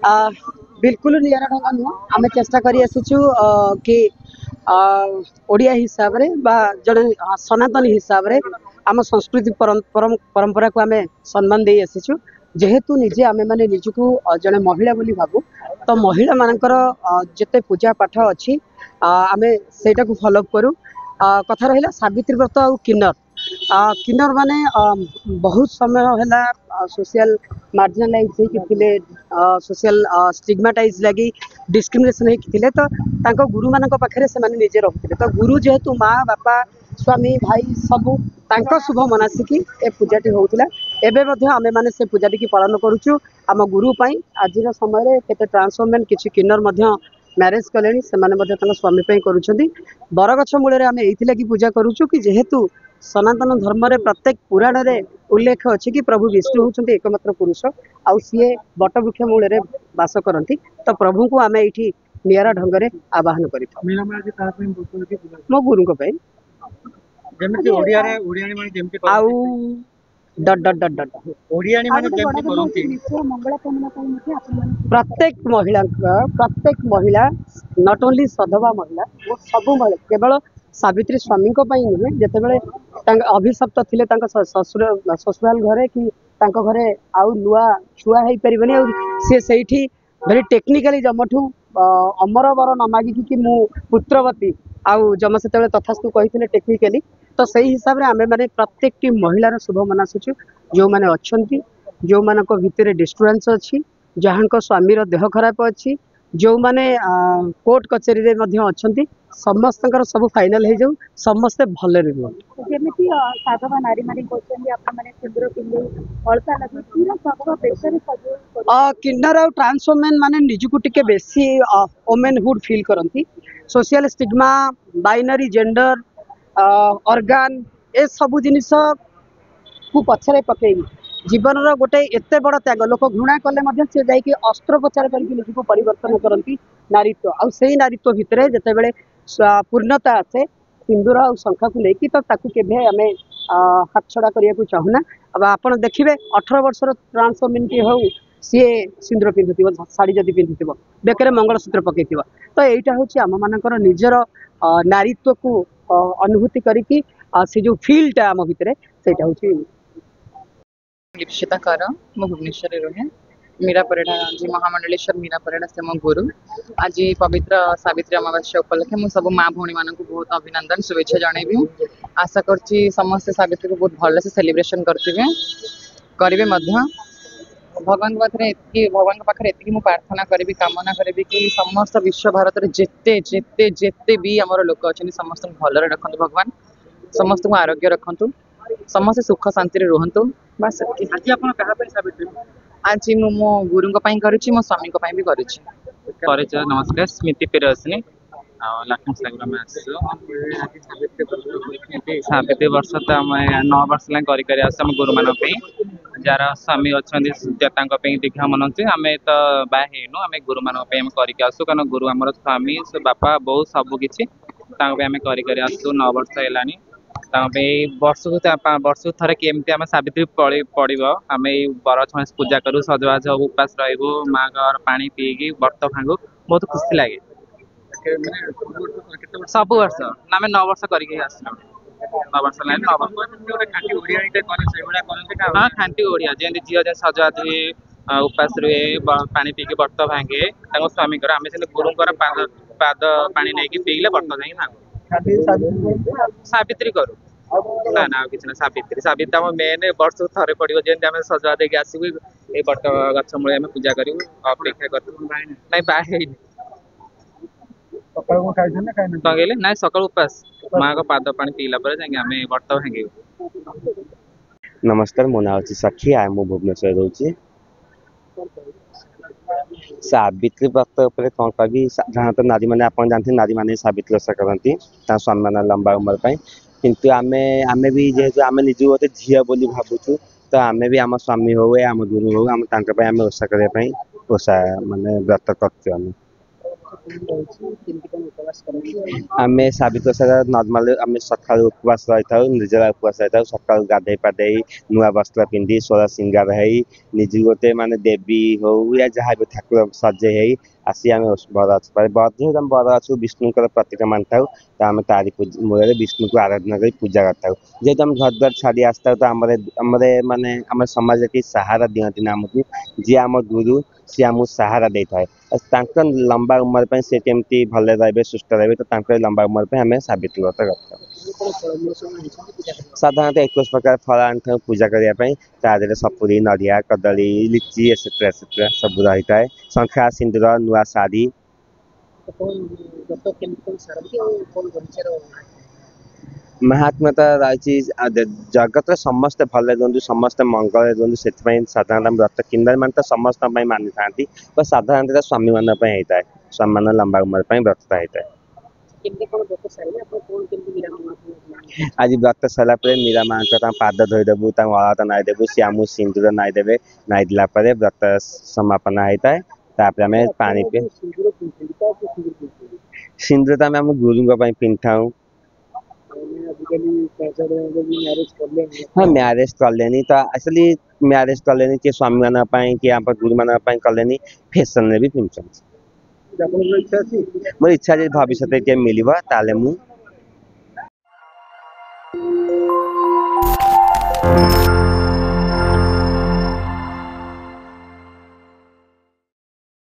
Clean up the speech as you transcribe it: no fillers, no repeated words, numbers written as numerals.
आ, बिल्कुल निरा ढंग नुह आम चेष्टा करी आसीचु कि ओडिया हिसाब रे बा जड़े सनातन हिसाब रे आम संस्कृति परंपरा को आम सम्मान दे आसीचु जेहेतु निजे आमे माने निजको जड़े महिला बोली भाबू तो महिला मानकर जेते पूजा पाठ अच्छी आमे सेटा को फॉलो करू कथा रहिला सावित्री व्रत आ किन्नर किन्नर माने बहुत समय है सोशल मार्जिनालाइज होते सोशल स्टिग्माटाइज लगी डिस्क्रिमिनेशन होते तो तांको गुरु मान पाखे से निजे रोते तो गुरु जेहेतु माँ बापा स्वामी भाई सबू तांको शुभ मनासिकी ए पूजाटी होता एवं आमे माने से पूजाटी की पालन करुचु आम गुरु आज समय केते ट्रांसफॉर्मेंट किछि किन्नर मैरेज कले से स्वामी करुँच बरगछ मूल आम ये पूजा करुचु कि जेहेतु सनातन धर्म रे प्रत्येक पुराण रे उल्लेख अच्छी कि प्रभु विष्णु होचंती एकमात्र पुरुष आउ सीए बटवृक्ष मूल रे वास करती तो प्रभु को आम ये निरा ढंग से आवाहन कर मो गुरु प्रत्येक महिला नॉट ओनली सधवा महिला वो सब महिला केवल सावित्री स्वामी नुहे जितेबाला अभिशप्त थे ससुराल घरे कि घरे आउ नुआ छुआ हो पारे सी से भेरी टेक्निकाली जमठू अमर वर न मागिकी कि मु पुत्रवती आउ जम से तथास्तु कही टेक्निकाली तो सही हिसाब से आमे माने प्रत्येक महिलार शुभ मनासुचु जो माने अच्छी जो मानक भितर डिस्टर्बेंस अच्छी जहाँ स्वामीर देह खराब अच्छी जो माने कोर्ट कचेरी रे मध्य अच्छी समस्त सब फाइनाल हो जाऊ समस्ते भले जेमिति साधवा नारी माने कहछन्ती आपन माने सिंदूर पिंदी हळता लगी पूरा सब बेसरे सजो किन्नर और ट्रांसवोमेन माने निजुको टिके बेसी वोमेनहुड फील करती social stigma binary gender organ ए सब जिनिस को पछरे पकई जीवन गोटे एत बड़ त्याग लोक घृणा कले सी जाकि अस्त्रोपचार करके निजको परिवर्तन करती नारीत्व आउ से नारीत्व भितर जितेबाला पूर्णता आसे सिंदूर आ शंखा को लेकिन तो ताकू केभे आमे हाथ छड़ा करिया को चाहूना अब आपण देखिबे 18 वर्षर ट्रांसफॉर्मेशन की हो सी सिंदूर पिंधुथिबो साड़ी जदि पिंधुथिबो बेकरे मंगलसूत्र पकेथिबो तो एटा होची आम मानकर निजर नारीत्व को अनुभूति करिकी से जो फीलटा आम भितर सेटा होची लिप्सिता कर मो भुवनेश्वर रुहे मीरा परिड़ा जी महामंडलेश्वर मीरा परिड़ा से मो गुरु आज पवित्र सावित्री अमावास्या उपलक्षे मु सब माँ भौणी मान बहुत अभिनंदन शुभेच्छा जनइबी आशा करछि समस्त सावित्री को बहुत भल से सेलिब्रेशन करेंगे भगवान पाखे एति प्रार्थना करी कामना करी कि समस्त विश्व भारत में जेते जेते जेते भी आमर लोक अच्छा समस्त भलरे रखु भगवान समस्त को आरोग्य रखु समस्त सुख शांति रुहतु बस आज मो गुरु करुच्ची मो स्वामी भी करुच्ची परिचय नमस्कार स्मृति प्रियदर्शिनी लक्ष्मी सागर में सावित्री वर्ष तो आम 9 वर्ष लगे आम गुरु मान जार स्वामी अच्छा दीक्षा मनाऊँ आम तो बाहर आम गुरु मान करके आसू कारण गुरु आम स्वामी बापा बो सबकि आम कर आसू 9 वर्ष है वर्ष को थे केमती आम सावित्री पड़ो आम बरछ पूजा करूँ सजबाज उपास रही माँ घर पा पीकी व्रत भांगू बहुत खुशी लगे सब वर्ष आम 9 वर्ष करके 9 वर्ष हाँ खांटी ओडिया जमी झील सजबाज हुए उपास रुए पा पीकी व्रत भांगे स्वामी आम से गुरुंर पाद पा नहीं पीले व्रत जाए भांगू सावित्री करू ना ना किसी ना सावित्री सावित्री आम मेन वर्ष थे पड़ो जमी आम सजा देके आसबू ये बट गछ मूल आम पूजा करूँ अपेक्षा कर बाहर कहले ना सकाल उपास माँ को पाद पा पीला आम व्रत भांगे नमस्कार मो ना अच्छी सखी आए मु भुवनेश्वर रोचे सावित्री व्रत कौन कह साधारणतः नारी मैंने आप जानते नारी मैंने सावित्री ओषा करती स्वामी मान लंबा उम्र किंतु आमे भी जेहेतु आम निज गोटे झील बोली भावुँ तो आम भी आम स्वामी हो आम गुरु हो आम ओषा करने ओषा मानने व्रत कर आमे साबित ओषा नर्माल आमे सकाळ उपवास रही निर्जला उपवास रही सकाळ गाधे पाधे नुआ वस्त्र पिंधि सोलह सिंगार है निज गोटे माने देवी हो या जहाँ भी ठाकुर सजे है आसी आम बर अच्छे आम बर अच्छु विष्णु प्रतीक मानता तो आम तारी मूल विष्णु को आराधना कर पूजा करता जेहेतु आम घर द्वार छाड़ी आसता तो आम माने आम समाज की सहारा दिखती ना आमको जी आम गुरु सी आमको सहारा दे था लंबा उम्र पे से केमती भले रहे सुस्थ रहे तो लंबा उम्र पे आम साबित्री व्रत करता साधारणतः 21 प्रकार फल आनी पूजा करने तादेह सपुरी नड़िया कदली लिची एसेट्रा एसेट्रा सब रही है शंखा सिंदूर नुआ शाढ़ी महात्मा तो रही जगत समस्ते भले रुहतु समस्ते मंगल रुहतु से साधारण व्रत किंवा मान तो समस्त मानी था साधारणतः स्वामी मान होता है स्वामी मान लंबा उम्र पर व्रत होता है आज व्रत सरला मीरा माँ पाद धोदेबू अलता नाई देबू सी आमू सिंदूर नाई देवे नाई देला व्रत समापन होता है तापर आम पानी पे सिंदूर तो आम गुरु पिंधाऊ हाँ मैरेज कर लेनी तो एक्चुअली मैरेज कर लेनी कि स्वामी मान कि आप गुरु मान कर लेनी फैशन भी पिंधुଛନ୍ତି मोर इच्छा भविष्य मिल